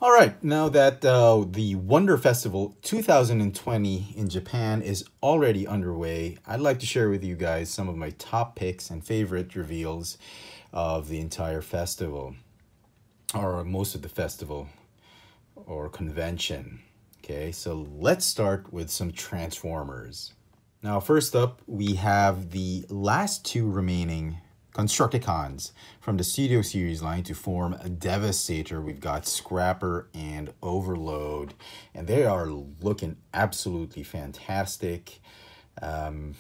All right, now that the Wonder Festival 2020 in Japan is already underway, I'd like to share with you guys some of my top picks and favorite reveals of the entire festival, or most of the festival or convention. Okay, so let's start with some Transformers. Now, first up, we have the last two remaining Constructicons from the Studio Series line to form a Devastator. We've got Scrapper and Overload, and they are looking absolutely fantastic. The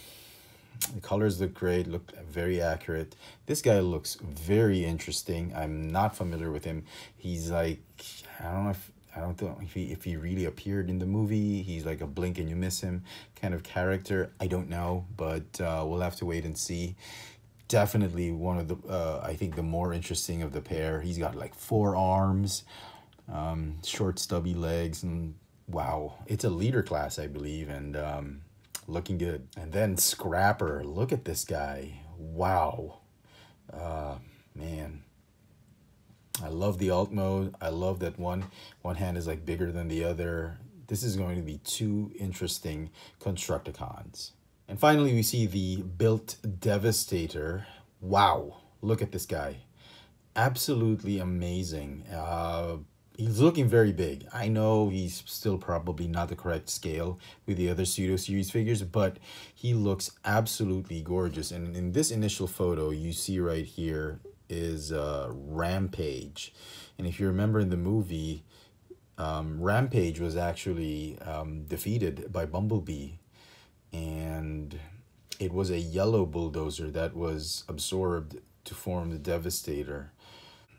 colors look great, look very accurate. This guy looks very interesting. I'm not familiar with him. He's like, I don't know if he really appeared in the movie. He's like a blink and you miss him kind of character. I don't know, but we'll have to wait and see. Definitely one of the I think the more interesting of the pair. He's got like 4 arms, short stubby legs, and wow, it's a leader class, I believe, and looking good. And then Scrapper, look at this guy. Wow. Man, I love the alt mode. I love that one hand is like bigger than the other. This is going to be two interesting Constructicons. And finally, we see the built Devastator. Wow, look at this guy. Absolutely amazing. He's looking very big. I know he's still probably not the correct scale with the other Pseudo Series figures, but he looks absolutely gorgeous. And in this initial photo, you see right here is Rampage. And if you remember in the movie, Rampage was actually defeated by Bumblebee. And it was a yellow bulldozer that was absorbed to form the Devastator.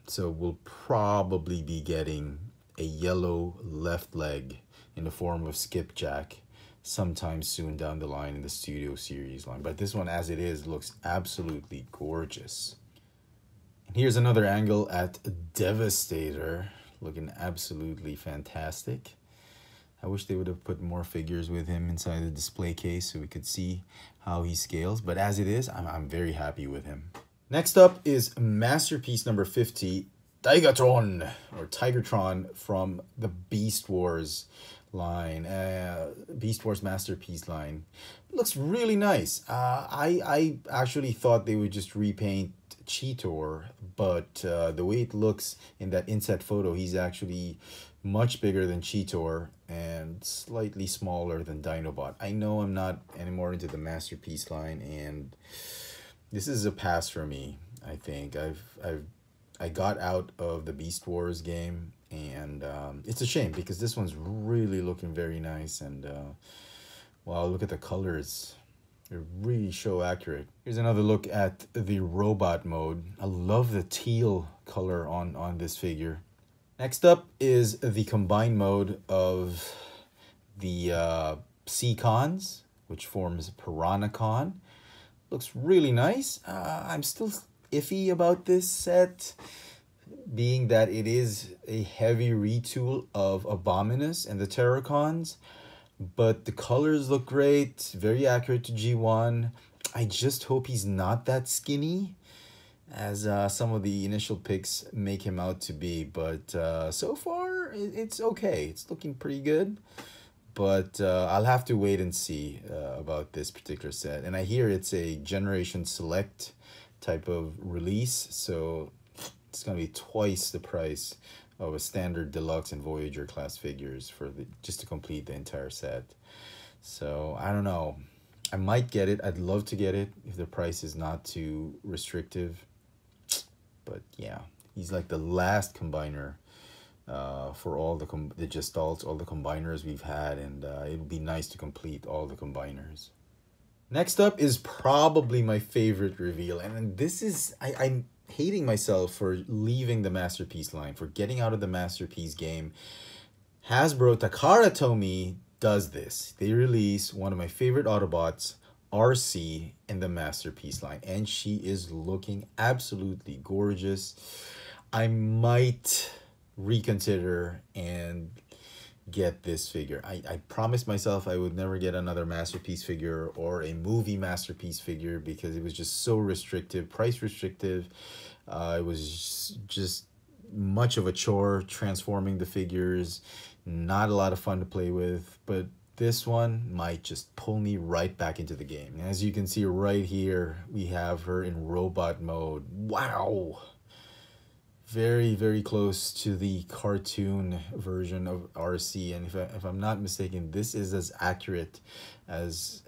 So we'll probably be getting a yellow left leg in the form of Skipjack sometime soon down the line in the Studio Series line. But this one, as it is, looks absolutely gorgeous. And here's another angle at Devastator, looking absolutely fantastic. I wish they would have put more figures with him inside the display case so we could see how he scales. But as it is, I'm very happy with him. Next up is Masterpiece number 50, Tigatron, or Tigertron from the Beast Wars line, Beast Wars Masterpiece line. Looks really nice. I actually thought they would just repaint Cheetor, but the way it looks in that inset photo, he's actually much bigger than Cheetor and slightly smaller than Dinobot. I know I'm not anymore into the Masterpiece line, and this is a pass for me. I think I got out of the Beast Wars game, and it's a shame because this one's really looking very nice, and wow, look at the colors. They're really show accurate. Here's another look at the robot mode. I love the teal color on this figure. Next up is the combined mode of the Seacons, which forms Piranhacon. Looks really nice. I'm still iffy about this set, being that it is a heavy retool of Abominus and the Terracons, but the colors look great, very accurate to G1. I just hope he's not that skinny as some of the initial pics make him out to be, but so far it's okay. It's looking pretty good, but I'll have to wait and see about this particular set. And I hear it's a Generation Select type of release, so it's gonna be twice the price of a standard deluxe and Voyager class figures for just to complete the entire set. So I don't know, I might get it. I'd love to get it if the price is not too restrictive, but yeah, he's like the last combiner for all the Gestalts, all the combiners we've had, and it would be nice to complete all the combiners. Next up is probably my favorite reveal, and this is, I'm hating myself for leaving the Masterpiece line, for getting out of the Masterpiece game. Hasbro Takara Tomy does this. They release one of my favorite Autobots, RC, in the Masterpiece line, and she is looking absolutely gorgeous. I might reconsider and get this figure. I promised myself I would never get another Masterpiece figure or a movie Masterpiece figure because it was just so restrictive, price restrictive. It was just much of a chore transforming the figures, not a lot of fun to play with, but this one might just pull me right back into the game. As you can see right here, we have her in robot mode. Wow! Very, very close to the cartoon version of RC, and if I'm not mistaken, this is as accurate as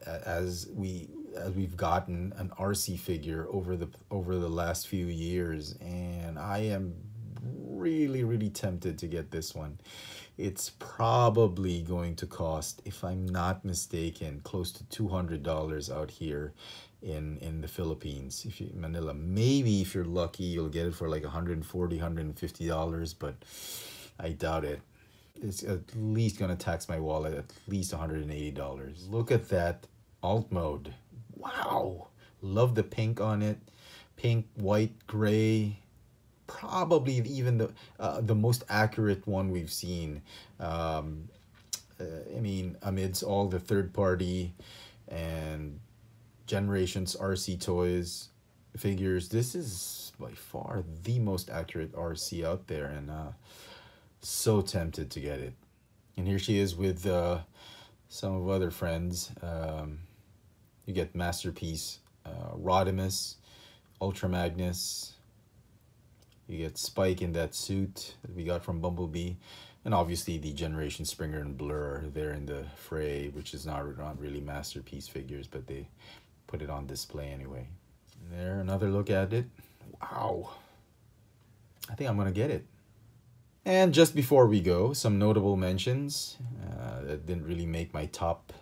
we've gotten an RC figure over the last few years, and I am really, really tempted to get this one. It's probably going to cost, if I'm not mistaken, close to $200 out here in the Philippines. If you Manila, maybe if you're lucky you'll get it for like $140, $150, but I doubt it. It's at least gonna tax my wallet at least $180. Look at that alt mode. Wow, love the pink on it. Pink, white, gray. Probably even the most accurate one we've seen. I mean, amidst all the third-party and Generations RC toys figures, this is by far the most accurate RC out there, and so tempted to get it. And here she is with some of other friends. You get Masterpiece, Rodimus, Ultra Magnus. You get Spike in that suit that we got from Bumblebee. And obviously the Generation Springer and Blur there in the fray, which is not really Masterpiece figures, but they put it on display anyway. And there, another look at it. Wow. I think I'm going to get it. And just before we go, some notable mentions that didn't really make my top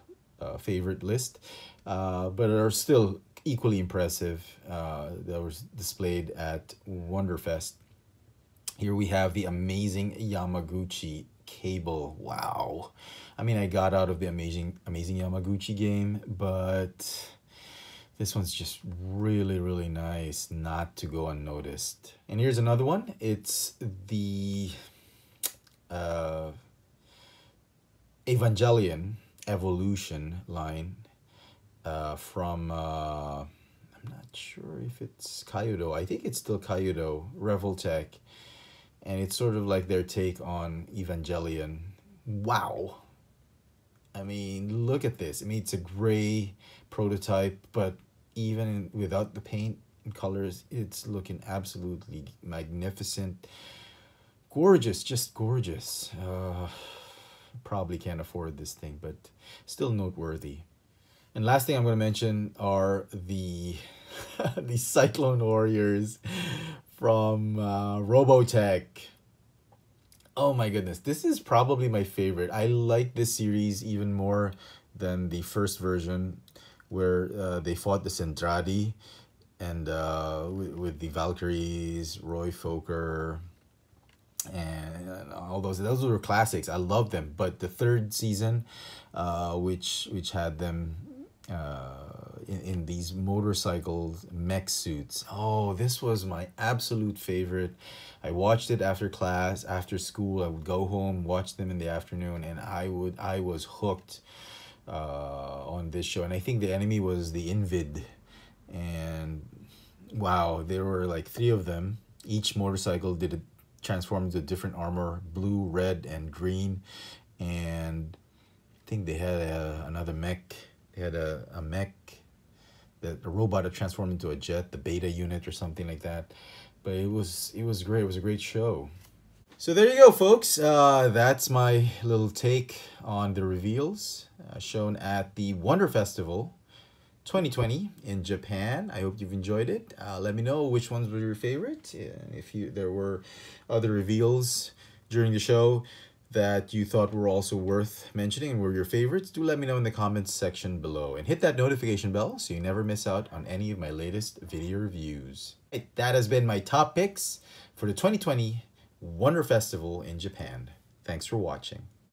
favorite list, but are still equally impressive, that was displayed at Wonderfest. Here we have the amazing Yamaguchi Cable. Wow. I mean, I got out of the amazing Yamaguchi game, but this one's just really, really nice not to go unnoticed. And here's another one. It's the Evangelion Evolution line from, I'm not sure if it's Kyoto. I think it's still Kyoto, Revoltech. And it's sort of like their take on Evangelion. Wow. I mean, look at this. I mean, it's a gray prototype, but even without the paint and colors, it's looking absolutely magnificent. Gorgeous, just gorgeous. Probably can't afford this thing, but still noteworthy. And last thing I'm going to mention are the the Cyclone Warriors from Robotech. Oh my goodness, this is probably my favorite. I like this series even more than the first version, where they fought the Zentradi, and with the Valkyries, Roy Fokker, and all those were classics. I love them. But the third season, which had them in these motorcycle mech suits, oh, this was my absolute favorite. I watched it after class, after school. I would go home, watch them in the afternoon, and I was hooked on this show. And I think the enemy was the Invid, and wow, there were like 3 of them. Each motorcycle did it transform into different armor, blue, red, and green. And I think they had another mech. They had a mech, a robot that transformed into a jet, the Beta unit or something like that. But it was great. It was a great show. So there you go, folks. That's my little take on the reveals shown at the Wonder Festival 2020 in Japan. I hope you've enjoyed it. Let me know which ones were your favorite. If there were other reveals during the show that you thought were also worth mentioning and were your favorites, do let me know in the comments section below. And hit that notification bell so you never miss out on any of my latest video reviews. That has been my top picks for the 2020 Wonder Festival in Japan. Thanks for watching.